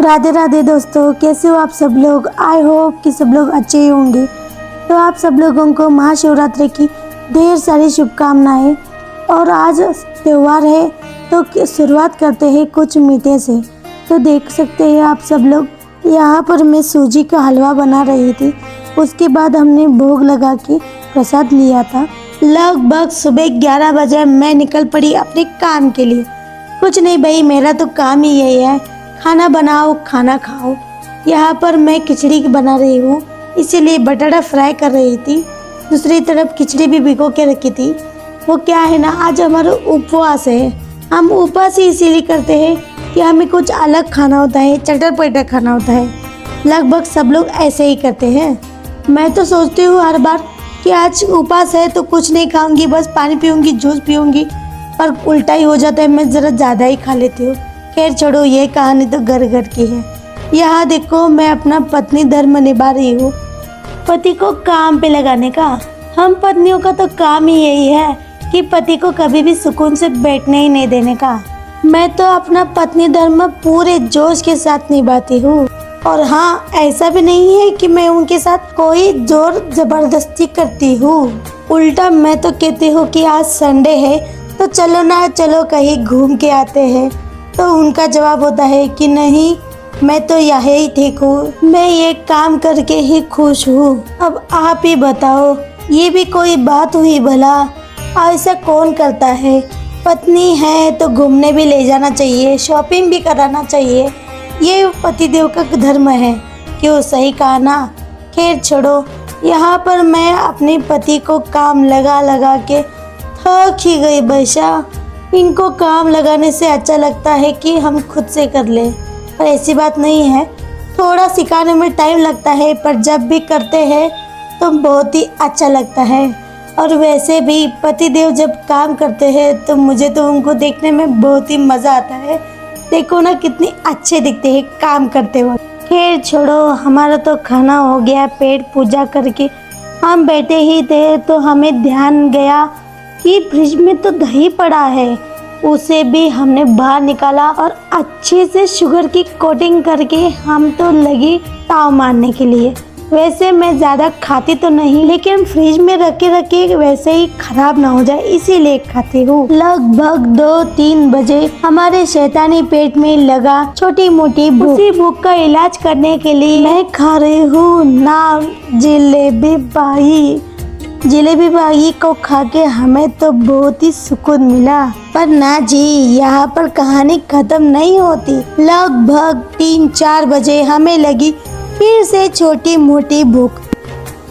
राधे राधे दोस्तों, कैसे हो आप सब लोग। आई होप कि सब लोग अच्छे ही होंगे। तो आप सब लोगों को महाशिवरात्रि की ढेर सारी शुभकामनाएं। और आज त्यौहार है तो शुरुआत करते हैं कुछ मीठे से। तो देख सकते हैं आप सब लोग, यहाँ पर मैं सूजी का हलवा बना रही थी। उसके बाद हमने भोग लगा के प्रसाद लिया था। लगभग सुबह 11 बजे मैं निकल पड़ी अपने काम के लिए। कुछ नहीं भाई, मेरा तो काम ही यही है, खाना बनाओ खाना खाओ। यहाँ पर मैं खिचड़ी बना रही हूँ, इसीलिए बटाटा फ्राई कर रही थी। दूसरी तरफ खिचड़ी भी भिगो के रखी थी। वो क्या है ना, आज हमारा उपवास है। हम उपवास ही इसीलिए करते हैं कि हमें कुछ अलग खाना होता है, चटर-पटर खाना होता है। लगभग सब लोग ऐसे ही करते हैं। मैं तो सोचती हूँ हर बार कि आज उपवास है तो कुछ नहीं खाऊंगी, बस पानी पीऊंगी, जूस पीऊंगी, पर उल्टा ही हो जाता है, मैं ज़रा ज़्यादा ही खा लेती हूँ। खैर छोड़ो, ये कहानी तो घर घर की है। यहाँ देखो, मैं अपना पत्नी धर्म निभा रही हूँ, पति को काम पे लगाने का। हम पत्नियों का तो काम ही यही है कि पति को कभी भी सुकून से बैठने ही नहीं देने का। मैं तो अपना पत्नी धर्म पूरे जोश के साथ निभाती हूँ। और हाँ, ऐसा भी नहीं है कि मैं उनके साथ कोई जोर जबरदस्ती करती हूँ। उल्टा मैं तो कहती हूँ कि आज संडे है तो चलो ना, चलो कहीं घूम के आते हैं। तो उनका जवाब होता है कि नहीं, मैं तो यही ही ठीक हूँ, मैं ये काम करके ही खुश हूँ। अब आप ही बताओ, ये भी कोई बात हुई भला? ऐसा कौन करता है? पत्नी है तो घूमने भी ले जाना चाहिए, शॉपिंग भी कराना चाहिए, ये पतिदेव का धर्म है। क्यों, सही कहा ना। खैर छोड़ो, यहाँ पर मैं अपने पति को काम लगा लगा के थक ही गई बैशा। इनको काम लगाने से अच्छा लगता है कि हम खुद से कर लें, पर ऐसी बात नहीं है। थोड़ा सिखाने में टाइम लगता है, पर जब भी करते हैं तो बहुत ही अच्छा लगता है। और वैसे भी पतिदेव जब काम करते हैं तो मुझे तो उनको देखने में बहुत ही मज़ा आता है। देखो ना, कितने अच्छे दिखते हैं काम करते हुए। खैर छोड़ो, हमारा तो खाना हो गया। पेट पूजा करके हम बैठे ही थे तो हमें ध्यान गया कि फ्रिज में तो दही पड़ा है। उसे भी हमने बाहर निकाला और अच्छे से शुगर की कोटिंग करके हम तो लगी ताव मारने के लिए। वैसे मैं ज़्यादा खाती तो नहीं, लेकिन फ्रिज में रखे रखे वैसे ही खराब ना हो जाए, इसीलिए खाती हूँ। लगभग 2-3 बजे हमारे शैतानी पेट में लगा छोटी मोटी भूख। उसी भूख का इलाज करने के लिए मैं खा रही हूँ नाम जलेबी बाई। जलेबी बाई को खा के हमें तो बहुत ही सुकून मिला। पर ना जी, यहाँ पर कहानी खत्म नहीं होती। लगभग 3-4 बजे हमें लगी फिर से छोटी मोटी भूख।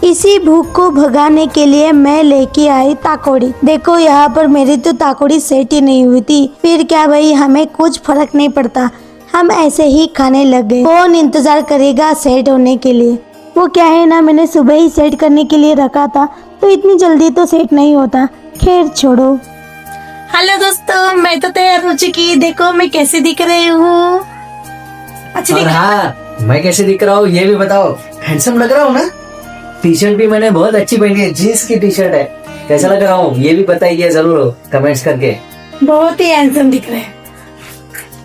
इसी भूख को भगाने के लिए मैं लेके आई ताकोड़ी। देखो, यहाँ पर मेरी तो ताकोड़ी सेट ही नहीं हुई थी। फिर क्या भाई, हमें कुछ फर्क नहीं पड़ता, हम ऐसे ही खाने लग गए। कौन इंतजार करेगा सेट होने के लिए? वो क्या है ना, मैंने सुबह ही सेट करने के लिए रखा था, तो इतनी जल्दी तो सेट नहीं होता। खैर छोड़ो। हेलो दोस्तों, मैं तो तैयार हो चुकी। देखो मैं कैसे दिख रही हूँ। अच्छा और हाँ, मैं कैसे दिख रहा हूँ ये भी बताओ। हैंडसम लग रहा हूँ ना? टी शर्ट भी मैंने बहुत अच्छी पहनी है, जीन्स की टी शर्ट है। कैसा लग रहा हूँ ये भी बताइए जरूर कमेंट्स करके। बहुत ही हैंडसम दिख रहे हैं।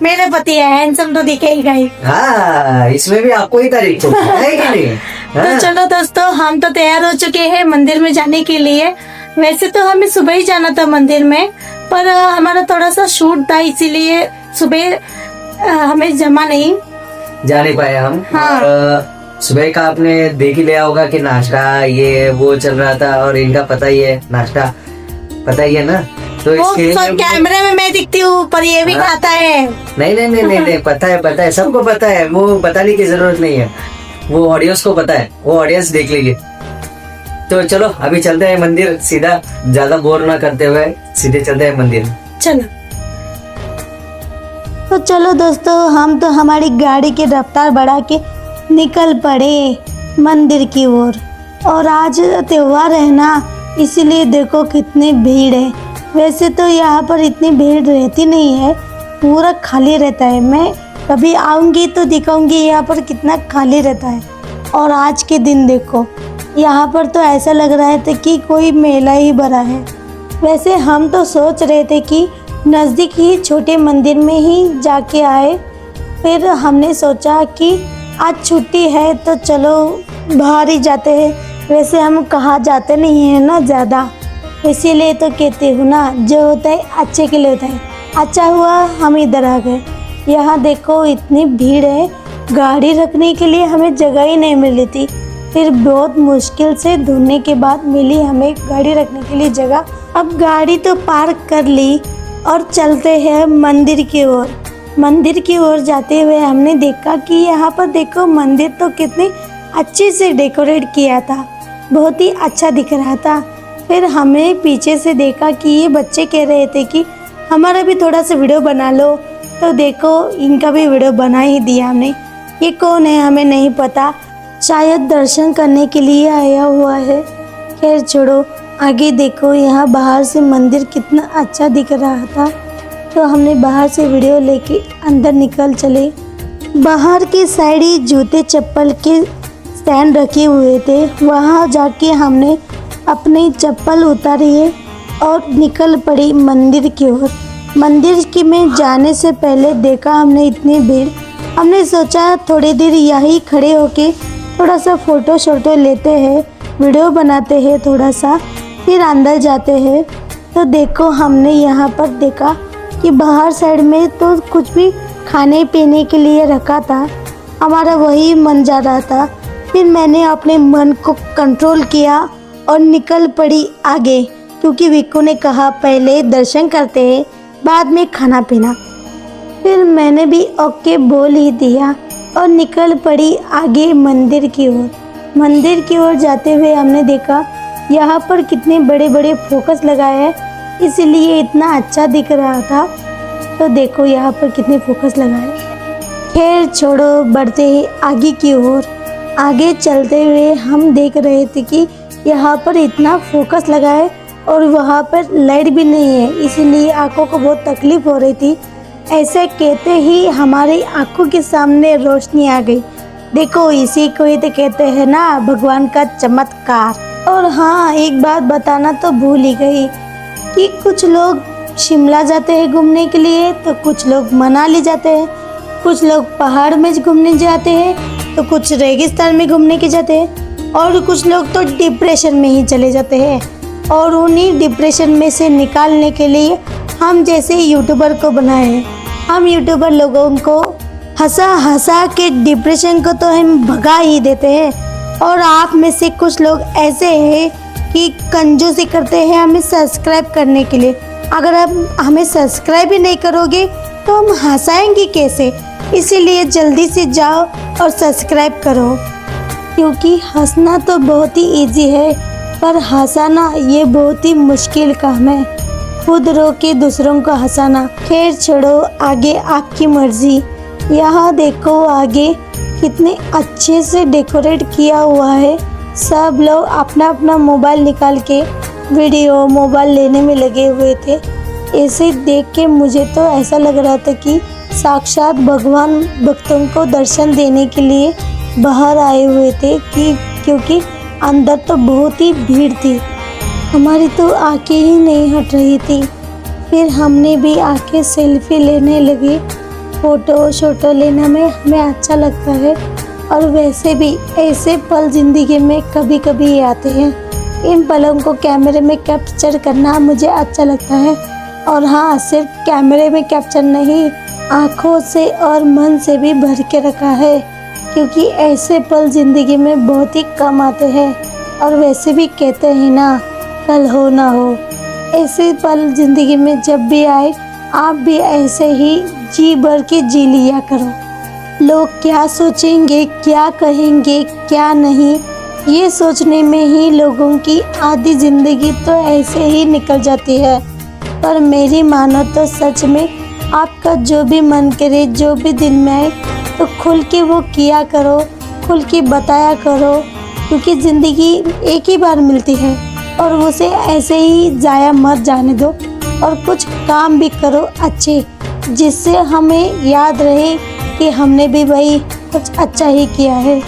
मेरा पति है, हैंडसम तो दिखेगा ही। हाँ, इसमें भी आपको ही तारीफ है कि नहीं? तो चलो दोस्तों, हम तो तैयार हो चुके हैं मंदिर में जाने के लिए। वैसे तो हमें सुबह ही जाना था मंदिर में, पर हमारा थोड़ा सा शूट था, इसीलिए सुबह हमें जमा नहीं जा नहीं पाए हम। हाँ। सुबह का आपने देख ही लिया होगा कि नाश्ता ये वो चल रहा था, और इनका पता ही है, नाश्ता पता ही है ना। तो इसके कैमरे में मैं दिखती हूँ, पर ये भी खाता है। नहीं, पता है, सबको पता है, वो बताने की जरूरत नहीं है, वो ऑडियंस को पता है, वो ऑडियंस देख लीजिए। तो चलो अभी चलते हैं मंदिर, सीधा, ज्यादा बोर ना करते हुए सीधे चलते हैं मंदिर। चलो तो चलो दोस्तों, हम तो हमारी गाड़ी की रफ्तार बढ़ा के निकल पड़े मंदिर की ओर। और आज त्योहार है ना, इसीलिए देखो कितनी भीड़ है। वैसे तो यहाँ पर इतनी भीड़ रहती नहीं है, पूरा खाली रहता है। मैं कभी आऊँगी तो दिखाऊंगी यहाँ पर कितना खाली रहता है। और आज के दिन देखो, यहाँ पर तो ऐसा लग रहा था कि कोई मेला ही भरा है। वैसे हम तो सोच रहे थे कि नज़दीक ही छोटे मंदिर में ही जाके आए, फिर हमने सोचा कि आज छुट्टी है तो चलो बाहर ही जाते हैं। वैसे हम कहाँ जाते नहीं हैं ना ज़्यादा, इसीलिए तो कहती हूँ ना, जो होता है अच्छे के लिए होता है। अच्छा हुआ हम इधर आ गए। यहाँ देखो इतनी भीड़ है, गाड़ी रखने के लिए हमें जगह ही नहीं मिली थी। फिर बहुत मुश्किल से ढूंढने के बाद मिली हमें गाड़ी रखने के लिए जगह। अब गाड़ी तो पार्क कर ली और चलते हैं मंदिर की ओर। मंदिर की ओर जाते हुए हमने देखा कि यहाँ पर देखो मंदिर तो कितने अच्छे से डेकोरेट किया था, बहुत ही अच्छा दिख रहा था। फिर हमें पीछे से देखा कि ये बच्चे कह रहे थे कि हमारा भी थोड़ा सा वीडियो बना लो, तो देखो इनका भी वीडियो बना ही दिया हमने। ये कौन है हमें नहीं पता, शायद दर्शन करने के लिए आया हुआ है। खैर छोड़ो, आगे देखो यहाँ बाहर से मंदिर कितना अच्छा दिख रहा था, तो हमने बाहर से वीडियो लेके अंदर निकल चले। बाहर की साइड ही जूते चप्पल के स्टैंड रखे हुए थे, वहाँ जाके हमने अपनी चप्पल उतारी है और निकल पड़ी मंदिर की ओर। मंदिर की में जाने से पहले देखा हमने इतनी भीड़, हमने सोचा थोड़ी देर यहीं खड़े होके थोड़ा सा फ़ोटो शोटो लेते हैं, वीडियो बनाते हैं थोड़ा सा, फिर अंदर जाते हैं। तो देखो हमने यहाँ पर देखा कि बाहर साइड में तो कुछ भी खाने पीने के लिए रखा था, हमारा वही मन जा रहा था। फिर मैंने अपने मन को कंट्रोल किया और निकल पड़ी आगे, क्योंकि विक्कू ने कहा पहले दर्शन करते हैं बाद में खाना पीना। फिर मैंने भी ओके बोल ही दिया और निकल पड़ी आगे मंदिर की ओर। मंदिर की ओर जाते हुए हमने देखा यहाँ पर कितने बड़े बड़े फोकस लगाए हैं, इसलिए इतना अच्छा दिख रहा था। तो देखो यहाँ पर कितने फोकस लगाए। खैर छोड़ो, बढ़ते ही आगे की ओर। आगे चलते हुए हम देख रहे थे कि यहाँ पर इतना फोकस लगा है और वहाँ पर लाइट भी नहीं है, इसीलिए आंखों को बहुत तकलीफ हो रही थी। ऐसे कहते ही हमारी आंखों के सामने रोशनी आ गई। देखो इसी को ही तो कहते हैं ना भगवान का चमत्कार। और हाँ, एक बात बताना तो भूल ही गई कि कुछ लोग शिमला जाते हैं घूमने के लिए, तो कुछ लोग मनाली जाते हैं, कुछ लोग पहाड़ में घूमने जाते हैं, तो कुछ रेगिस्तान में घूमने के जाते हैं, और कुछ लोग तो डिप्रेशन में ही चले जाते हैं। और उन्हीं डिप्रेशन में से निकालने के लिए हम जैसे यूट्यूबर को बनाए हैं। हम यूट्यूबर लोगों को हंसा हंसा के डिप्रेशन को तो हम भगा ही देते हैं। और आप में से कुछ लोग ऐसे हैं कि कंजूसी करते हैं हमें सब्सक्राइब करने के लिए। अगर आप हमें सब्सक्राइब ही नहीं करोगे तो हम हंसाएंगे कैसे? इसीलिए जल्दी से जाओ और सब्सक्राइब करो, क्योंकि हंसना तो बहुत ही इजी है, पर हंसाना ये बहुत ही मुश्किल काम है। खुद रो के दूसरों को हंसाना। खैर छोड़ो, आगे आपकी मर्जी। यहाँ देखो आगे कितने अच्छे से डेकोरेट किया हुआ है। सब लोग अपना अपना मोबाइल निकाल के वीडियो मोबाइल लेने में लगे हुए थे। ऐसे देख के मुझे तो ऐसा लग रहा था कि साक्षात भगवान भक्तों को दर्शन देने के लिए बाहर आए हुए थे, क्योंकि अंदर तो बहुत ही भीड़ थी। हमारी तो आंखें ही नहीं हट रही थी। फिर हमने भी आके सेल्फी लेने लगे। फ़ोटो शोटो लेना में हमें अच्छा लगता है, और वैसे भी ऐसे पल ज़िंदगी में कभी कभी आते हैं। इन पलों को कैमरे में कैप्चर करना मुझे अच्छा लगता है। और हाँ, सिर्फ कैमरे में कैप्चर नहीं, आँखों से और मन से भी भर के रखा है, क्योंकि ऐसे पल ज़िंदगी में बहुत ही कम आते हैं। और वैसे भी कहते हैं ना, कल हो ना हो। ऐसे पल ज़िंदगी में जब भी आए, आप भी ऐसे ही जी भर के जी लिया करो। लोग क्या सोचेंगे, क्या कहेंगे, क्या नहीं, ये सोचने में ही लोगों की आधी ज़िंदगी तो ऐसे ही निकल जाती है। पर मेरी मानो तो सच में आपका जो भी मन करे, जो भी दिल में आए, तो खुल के वो किया करो, खुल के बताया करो, क्योंकि ज़िंदगी एक ही बार मिलती है और उसे ऐसे ही ज़ाया मत जाने दो। और कुछ काम भी करो अच्छे, जिससे हमें याद रहे कि हमने भी भाई कुछ अच्छा ही किया है।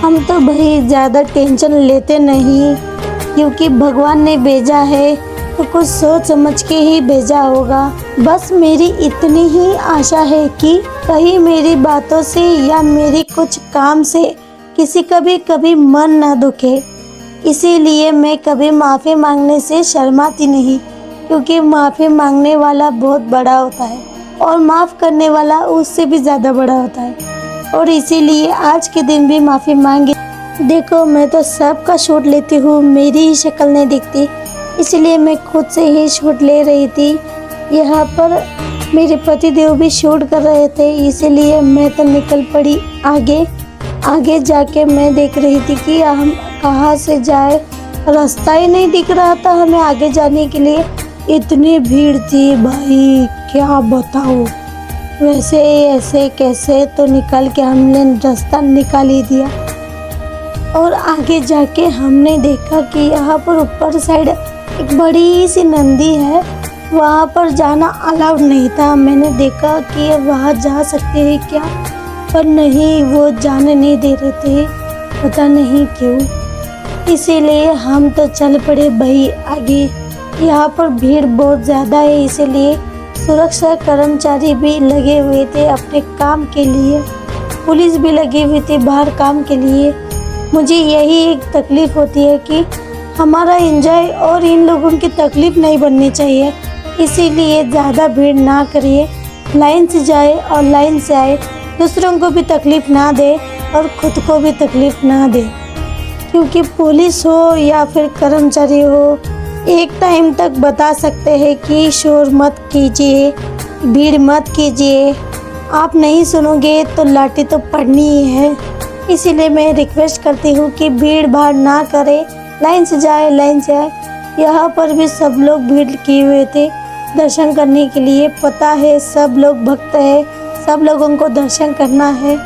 हम तो भाई ज़्यादा टेंशन लेते नहीं, क्योंकि भगवान ने भेजा है तो कुछ सोच समझ के ही भेजा होगा। बस मेरी इतनी ही आशा है कि कहीं मेरी बातों से या मेरी कुछ काम से किसी का भी कभी मन ना दुखे। इसीलिए मैं कभी माफ़ी मांगने से शर्माती नहीं, क्योंकि माफ़ी मांगने वाला बहुत बड़ा होता है और माफ़ करने वाला उससे भी ज़्यादा बड़ा होता है। और इसीलिए आज के दिन भी माफ़ी मांगी। देखो, मैं तो सबका शूट लेती हूँ, मेरी ही शक्ल नहीं दिखती, इसलिए मैं खुद से ही शूट ले रही थी। यहाँ पर मेरे पतिदेव भी शूट कर रहे थे, इसीलिए मैं तो निकल पड़ी आगे। आगे जाके मैं देख रही थी कि हम कहाँ से जाए, रास्ता ही नहीं दिख रहा था हमें आगे जाने के लिए। इतनी भीड़ थी भाई, क्या बताओ। वैसे ऐसे कैसे तो निकल के हमने रास्ता निकाल ही दिया। और आगे जाके हमने देखा कि यहाँ पर ऊपर साइड एक बड़ी सी नंदी है, वहाँ पर जाना अलाउड नहीं था। मैंने देखा कि वहाँ जा सकते हैं क्या, पर नहीं, वो जाने नहीं दे रहे थे, पता नहीं क्यों। इसीलिए हम तो चल पड़े भाई आगे। यहाँ पर भीड़ बहुत ज़्यादा है, इसीलिए सुरक्षा कर्मचारी भी लगे हुए थे अपने काम के लिए, पुलिस भी लगी हुई थी बाहर काम के लिए। मुझे यही एक तकलीफ़ होती है कि हमारा एंजॉय और इन लोगों की तकलीफ़ नहीं बननी चाहिए, इसीलिए ज़्यादा भीड़ ना करिए, लाइन से जाए और लाइन से आए, दूसरों को भी तकलीफ़ ना दे और ख़ुद को भी तकलीफ़ ना दे। क्योंकि पुलिस हो या फिर कर्मचारी हो, एक टाइम तक बता सकते हैं कि शोर मत कीजिए, भीड़ मत कीजिए, आप नहीं सुनोगे तो लाठी तो पड़नी ही है। इसीलिए मैं रिक्वेस्ट करती हूँ कि भीड़ भाड़ ना करें, लाइन से जाए, लाइन से आए। यहाँ पर भी सब लोग भीड़ किए हुए थे दर्शन करने के लिए। पता है सब लोग भक्त है, सब लोगों को दर्शन करना है,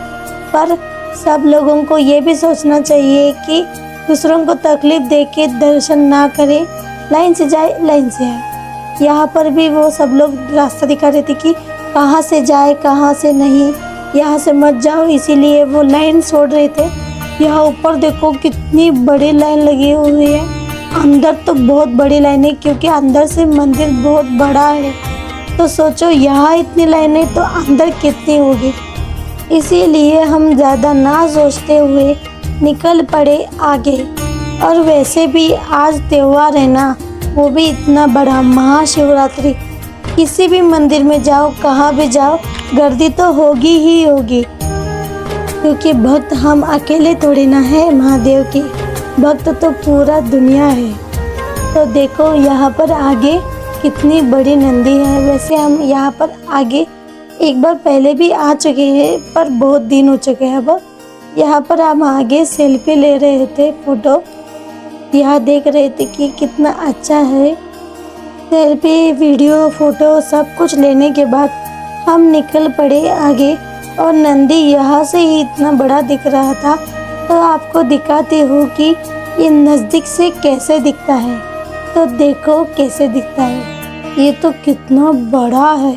पर सब लोगों को ये भी सोचना चाहिए कि दूसरों को तकलीफ़ दे के दर्शन ना करें, लाइन से जाए, लाइन से आए। यहाँ पर भी वो सब लोग रास्ता दिखा रहे थे कि कहाँ से जाए, कहाँ से नहीं, यहाँ से मत जाओ, इसीलिए वो लाइन छोड़ रहे थे। यहाँ ऊपर देखो कितनी बड़ी लाइन लगी हुई है, अंदर तो बहुत बड़ी लाइन है, क्योंकि अंदर से मंदिर बहुत बड़ा है। तो सोचो यहाँ इतनी लाइन है तो अंदर कितनी होगी। इसीलिए हम ज़्यादा ना सोचते हुए निकल पड़े आगे। और वैसे भी आज त्यौहार है ना, वो भी इतना बड़ा महाशिवरात्रि। किसी भी मंदिर में जाओ, कहाँ भी जाओ, गर्दी तो होगी ही होगी, क्योंकि भक्त हम अकेले थोड़ी ना है महादेव के, भक्त तो पूरा दुनिया है। तो देखो यहाँ पर आगे कितनी बड़ी नंदी है। वैसे हम यहाँ पर आगे एक बार पहले भी आ चुके हैं, पर बहुत दिन हो चुके हैं। अब यहाँ पर हम आगे सेल्फी ले रहे थे, फ़ोटो यहाँ देख रहे थे कि कितना अच्छा है। सेल्फी, वीडियो, फ़ोटो सब कुछ लेने के बाद हम निकल पड़े आगे। और नंदी यहाँ से ही इतना बड़ा दिख रहा था, तो आपको दिखाती हूँ कि ये नज़दीक से कैसे दिखता है। तो देखो कैसे दिखता है, ये तो कितना बड़ा है।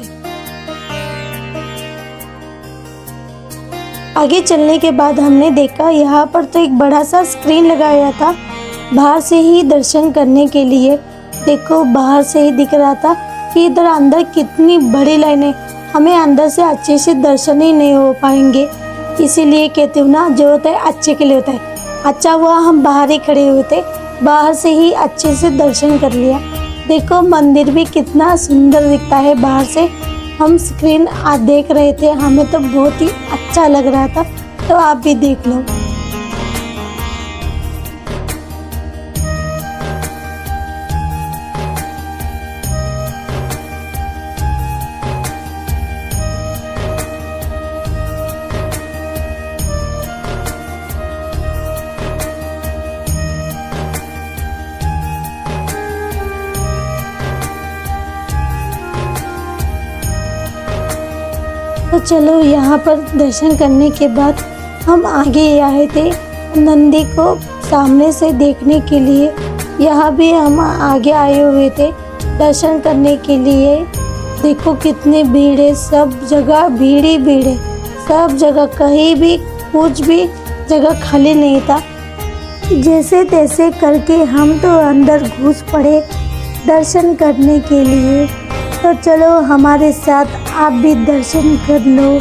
आगे चलने के बाद हमने देखा यहाँ पर तो एक बड़ा सा स्क्रीन लगाया था बाहर से ही दर्शन करने के लिए। देखो बाहर से ही दिख रहा था कि इधर अंदर कितनी बड़ी लाइन है, हमें अंदर से अच्छे से दर्शन ही नहीं हो पाएंगे। इसीलिए कहती हूँ ना, जो होता है अच्छे के लिए होता है। अच्छा हुआ हम बाहर ही खड़े हुए थे, बाहर से ही अच्छे से दर्शन कर लिया। देखो मंदिर भी कितना सुंदर दिखता है बाहर से। हम स्क्रीन देख रहे थे, हमें तो बहुत ही अच्छा लग रहा था, तो आप भी देख लो। तो चलो यहाँ पर दर्शन करने के बाद हम आगे आए थे नंदी को सामने से देखने के लिए। यहाँ भी हम आगे आए हुए थे दर्शन करने के लिए। देखो कितनी भीड़ है, सब जगह भीड़ ही भीड़ है, सब जगह, कहीं भी कुछ भी जगह खाली नहीं था। जैसे तैसे करके हम तो अंदर घुस पड़े दर्शन करने के लिए। तो चलो हमारे साथ आप भी दर्शन कर लो।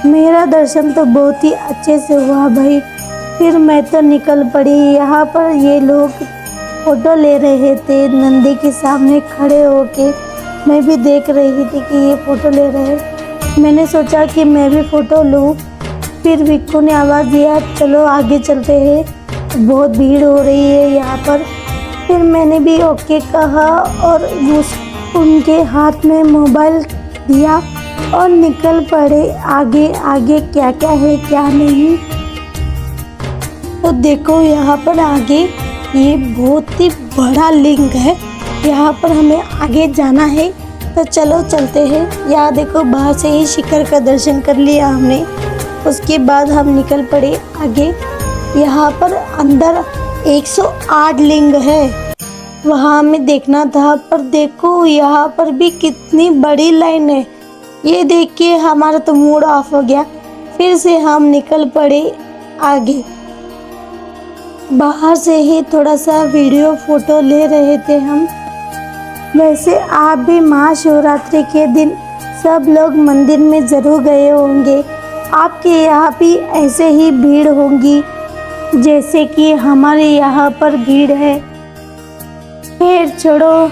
मेरा दर्शन तो बहुत ही अच्छे से हुआ भाई। फिर मैं तो निकल पड़ी। यहाँ पर ये लोग फोटो ले रहे थे नंदी के सामने खड़े होके। मैं भी देख रही थी कि ये फ़ोटो ले रहे हैं। मैंने सोचा कि मैं भी फ़ोटो लूँ। फिर विक्कू ने आवाज़ दिया चलो आगे चलते हैं, बहुत भीड़ हो रही है यहाँ पर। फिर मैंने भी ओके कहा और उनके हाथ में मोबाइल दिया और निकल पड़े आगे। आगे क्या क्या है क्या नहीं। तो देखो यहाँ पर आगे ये बहुत ही बड़ा लिंग है। यहाँ पर हमें आगे जाना है तो चलो चलते हैं। यहाँ देखो बाहर से ही शिखर का दर्शन कर लिया हमने। उसके बाद हम निकल पड़े आगे। यहाँ पर अंदर 108 लिंग है, वहाँ हमें देखना था। पर देखो यहाँ पर भी कितनी बड़ी लाइन है। ये देख के हमारा तो मूड ऑफ हो गया। फिर से हम निकल पड़े आगे। बाहर से ही थोड़ा सा वीडियो फोटो ले रहे थे हम। वैसे आप भी महाशिवरात्रि के दिन सब लोग मंदिर में ज़रूर गए होंगे। आपके यहाँ भी ऐसे ही भीड़ होंगी जैसे कि हमारे यहाँ पर भीड़ है। फिर छोड़ो,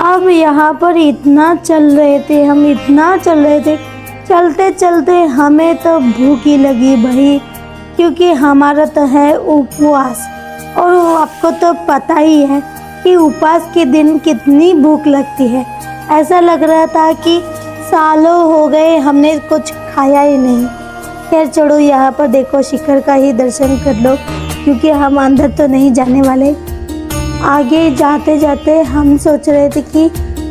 अब यहाँ पर इतना चल रहे थे हम, इतना चल रहे थे। चलते चलते हमें तो भूख ही लगी भाई, क्योंकि हमारा तो है उपवास। और वो आपको तो पता ही है कि उपवास के दिन कितनी भूख लगती है। ऐसा लग रहा था कि सालों हो गए हमने कुछ खाया ही नहीं। खैर छोड़ो, यहाँ पर देखो शिखर का ही दर्शन कर लो, क्योंकि हम अंदर तो नहीं जाने वाले। आगे जाते जाते हम सोच रहे थे कि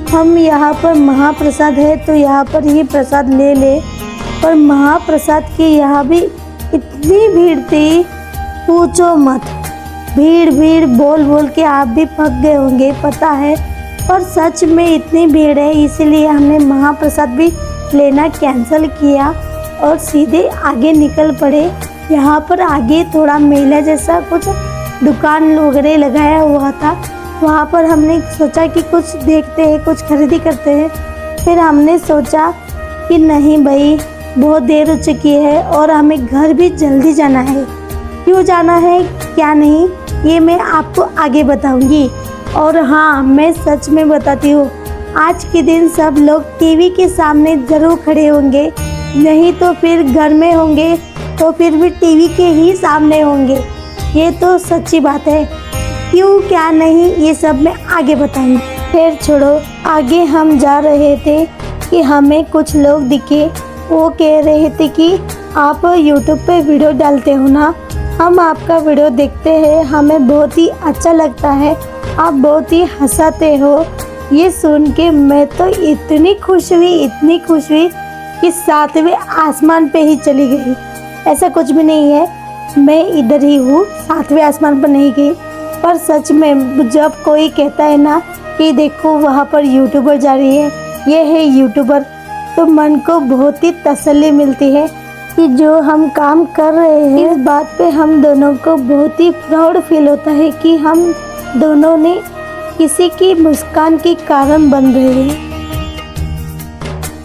हम यहाँ पर महाप्रसाद है तो यहाँ पर ही प्रसाद ले ले। पर महाप्रसाद की यहाँ भी इतनी भीड़ थी, पूछो मत। भीड़ भीड़ बोल बोल के आप भी पक गए होंगे, पता है। पर सच में इतनी भीड़ है, इसीलिए हमने महाप्रसाद भी लेना कैंसिल किया और सीधे आगे निकल पड़े। यहाँ पर आगे थोड़ा मेला जैसा कुछ दुकान वगैरह लगाया हुआ था। वहाँ पर हमने सोचा कि कुछ देखते हैं, कुछ खरीदी करते हैं। फिर हमने सोचा कि नहीं भाई, बहुत देर हो चुकी है और हमें घर भी जल्दी जाना है। क्यों जाना है क्या नहीं, ये मैं आपको आगे बताऊंगी। और हाँ, मैं सच में बताती हूँ, आज के दिन सब लोग टीवी के सामने ज़रूर खड़े होंगे, नहीं तो फिर घर में होंगे तो फिर भी टीवी के ही सामने होंगे। ये तो सच्ची बात है। क्यों क्या नहीं, ये सब मैं आगे बताऊंगी। फिर छोड़ो, आगे हम जा रहे थे कि हमें कुछ लोग दिखे। वो कह रहे थे कि आप यूट्यूब पे वीडियो डालते हो ना, हम आपका वीडियो देखते हैं, हमें बहुत ही अच्छा लगता है, आप बहुत ही हंसाते हो। ये सुन के मैं तो इतनी खुश हुई, इतनी खुश हुई कि 7वें आसमान पे ही चली गई। ऐसा कुछ भी नहीं है, मैं इधर ही हूँ, 7वें आसमान पर नहीं गई। पर सच में जब कोई कहता है ना कि देखो वहाँ पर यूट्यूबर जा रही है, ये है यूट्यूबर, तो मन को बहुत ही तसल्ली मिलती है कि जो हम काम कर रहे हैं, इस बात पे हम दोनों को बहुत ही प्राउड फील होता है कि हम दोनों ने किसी की मुस्कान के कारण बन रहे हैं।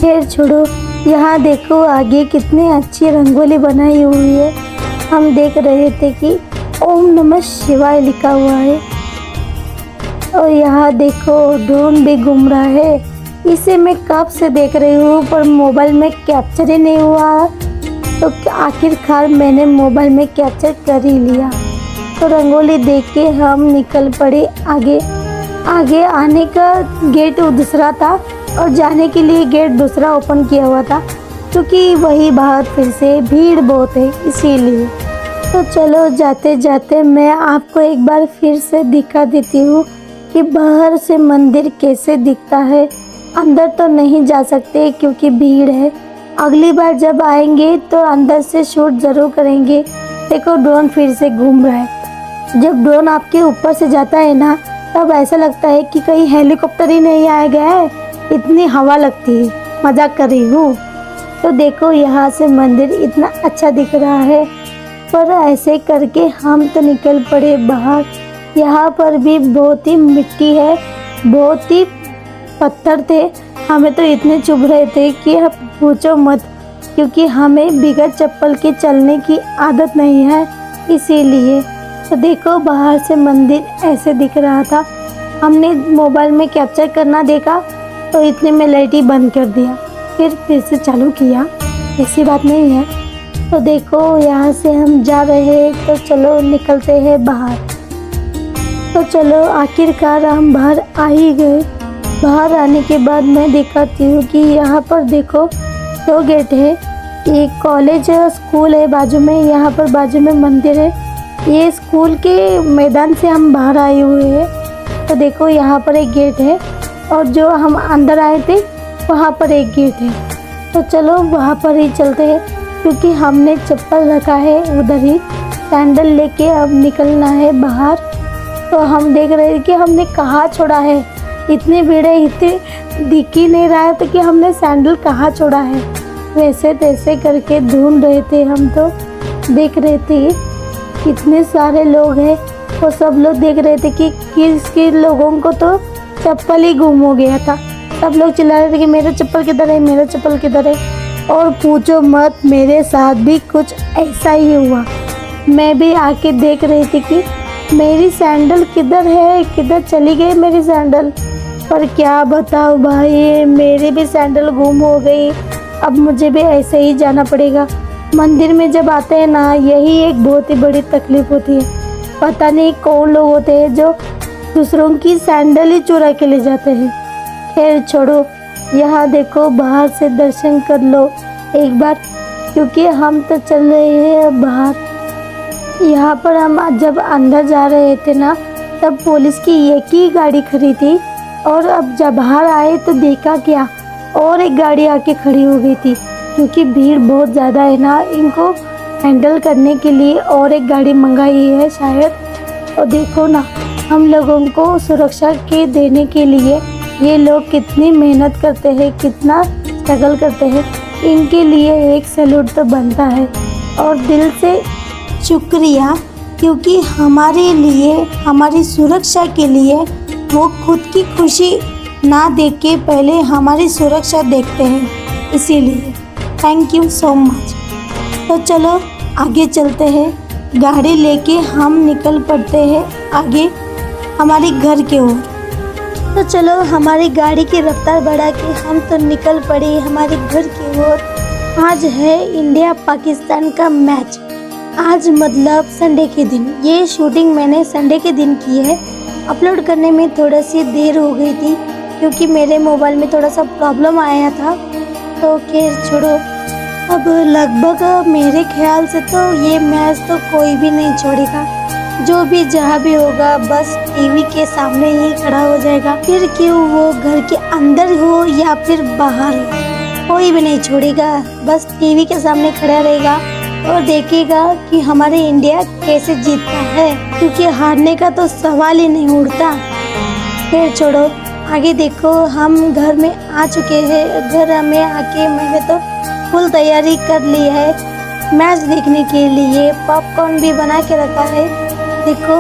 खैर छोड़ो, यहाँ देखो आगे कितनी अच्छी रंगोली बनाई हुई है। हम देख रहे थे कि ओम नमः शिवाय लिखा हुआ है। और यहाँ देखो ड्रोन भी घूम रहा है। इसे मैं कब से देख रही हूँ पर मोबाइल में कैप्चर ही नहीं हुआ, तो आखिरकार मैंने मोबाइल में कैप्चर कर ही लिया। तो रंगोली देख के हम निकल पड़े आगे। आगे आने का गेट दूसरा था और जाने के लिए गेट दूसरा ओपन किया हुआ था, क्योंकि वही बात फिर से भीड़ बहुत है इसीलिए। तो चलो जाते जाते मैं आपको एक बार फिर से दिखा देती हूँ कि बाहर से मंदिर कैसे दिखता है। अंदर तो नहीं जा सकते क्योंकि भीड़ है। अगली बार जब आएंगे तो अंदर से शूट जरूर करेंगे। देखो ड्रोन फिर से घूम रहा है। जब ड्रोन आपके ऊपर से जाता है ना, तब ऐसा लगता है कि कहीं हेलीकॉप्टर ही नहीं आया गया है, इतनी हवा लगती है। मजाक कर रही हूँ। तो देखो यहाँ से मंदिर इतना अच्छा दिख रहा है, पर ऐसे करके हम तो निकल पड़े बाहर। यहाँ पर भी बहुत ही मिट्टी है, बहुत ही पत्थर थे। हमें तो इतने चुभ रहे थे कि अब पूछो मत, क्योंकि हमें बिगड़ चप्पल के चलने की आदत नहीं है, इसीलिए। तो देखो बाहर से मंदिर ऐसे दिख रहा था। हमने मोबाइल में कैप्चर करना देखा तो इतने में लाइट ही बंद कर दिया, फिर से चालू किया। ऐसी बात नहीं है। तो देखो यहाँ से हम जा रहे हैं, तो चलो निकलते हैं बाहर। तो चलो आखिरकार हम बाहर आ ही गए। बाहर आने के बाद मैं दिखाती हूँ कि यहाँ पर देखो 2 गेट है। एक कॉलेज स्कूल है बाजू में, यहाँ पर बाजू में मंदिर है। ये स्कूल के मैदान से हम बाहर आए हुए हैं। तो देखो यहाँ पर एक गेट है, और जो हम अंदर आए थे वहाँ पर एक गेट है। तो चलो वहाँ पर ही चलते हैं, क्योंकि हमने चप्पल रखा है उधर ही। सैंडल लेके अब निकलना है बाहर। तो हम देख रहे हैं कि हमने कहाँ छोड़ा है। इतनी भीड़ है, इतनी दिख ही नहीं रहा है तो कि हमने सैंडल कहाँ छोड़ा है। वैसे तैसे करके ढूंढ रहे थे हम, तो देख रहे थे इतने सारे लोग हैं। वो सब लोग देख रहे थे कि किस लोगों को तो चप्पल ही गुम हो गया था। सब लोग चिल्ला रहे थे कि मेरा चप्पल किधर है, मेरा चप्पल किधर है। और पूछो मत, मेरे साथ भी कुछ ऐसा ही हुआ। मैं भी आके देख रही थी कि मेरी सैंडल किधर है, किधर चली गई मेरी सैंडल। पर क्या बताओ भाई, मेरी भी सैंडल गुम हो गई। अब मुझे भी ऐसे ही जाना पड़ेगा। मंदिर में जब आते हैं ना, यही एक बहुत ही बड़ी तकलीफ होती है। पता नहीं कौन लोग होते हैं जो दूसरों की सैंडल ही चुरा के ले जाते हैं। खैर छोड़ो, यहाँ देखो बाहर से दर्शन कर लो एक बार, क्योंकि हम तो चल रहे हैं बाहर। यहाँ पर हम जब अंदर जा रहे थे ना, तब पुलिस की एक ही गाड़ी खड़ी थी, और अब जब बाहर आए तो देखा क्या, और एक गाड़ी आके खड़ी हो गई थी। क्योंकि भीड़ बहुत ज़्यादा है ना, इनको हैंडल करने के लिए और एक गाड़ी मंगाई है शायद। और देखो ना, हम लोगों को सुरक्षा के देने के लिए ये लोग कितनी मेहनत करते हैं, कितना स्ट्रगल करते हैं। इनके लिए एक सैल्यूट तो बनता है, और दिल से शुक्रिया, क्योंकि हमारे लिए, हमारी सुरक्षा के लिए वो खुद की खुशी ना देख के पहले हमारी सुरक्षा देखते हैं। इसीलिए थैंक यू सो मच। तो चलो आगे चलते हैं। गाड़ी लेके हम निकल पड़ते हैं आगे हमारे घर के ओर। तो चलो हमारी गाड़ी की रफ्तार बढ़ा के हम तो निकल पड़े हमारे घर की ओर। आज है इंडिया पाकिस्तान का मैच। आज मतलब संडे के दिन। ये शूटिंग मैंने संडे के दिन की है। अपलोड करने में थोड़ा सी देर हो गई थी, क्योंकि मेरे मोबाइल में थोड़ा सा प्रॉब्लम आया था। तो खैर छोड़ो, अब लगभग मेरे ख्याल से तो ये मैच तो कोई भी नहीं छोड़ेगा। जो भी जहाँ भी होगा बस टीवी के सामने ही खड़ा हो जाएगा। फिर क्यों वो घर के अंदर हो या फिर बाहर हो, कोई भी नहीं छोड़ेगा। बस टीवी के सामने खड़ा रहेगा और देखेगा कि हमारे इंडिया कैसे जीतता है, क्योंकि हारने का तो सवाल ही नहीं उठता। फिर छोड़ो, आगे देखो हम घर में आ चुके हैं। घर में आके मैंने तो फुल तैयारी कर ली है मैच देखने के लिए। पॉपकॉर्न भी बना के रखा है। देखो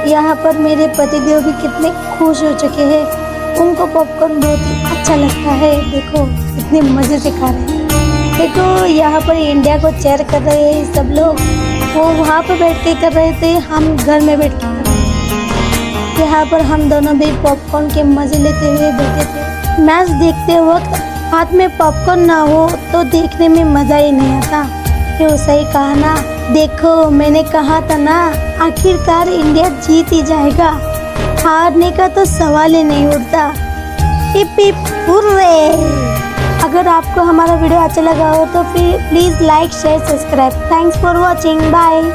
यहाँ पर मेरे पतिदेव भी कितने खुश हो चुके हैं। उनको पॉपकॉर्न बहुत ही अच्छा लगता है। देखो इतने मज़े से खा रहे हैं। देखो यहाँ पर इंडिया को चेयर कर रहे हैं सब लोग। वो वहाँ पर बैठ के कर रहे थे, हम घर में बैठ के कर रहे थे। यहाँ पर हम दोनों भी पॉपकॉर्न के मज़े लेते हुए बैठे थे। मैच देखते वक्त हाथ में पॉपकॉर्न ना हो तो देखने में मज़ा ही नहीं आता। क्यों, सही कहा ना। देखो मैंने कहा था ना, आखिरकार इंडिया जीत ही जाएगा। हारने का तो सवाल ही नहीं उठता। Hip hip hurray. अगर आपको हमारा वीडियो अच्छा लगा हो तो फिर please like share subscribe. Thanks for watching. Bye.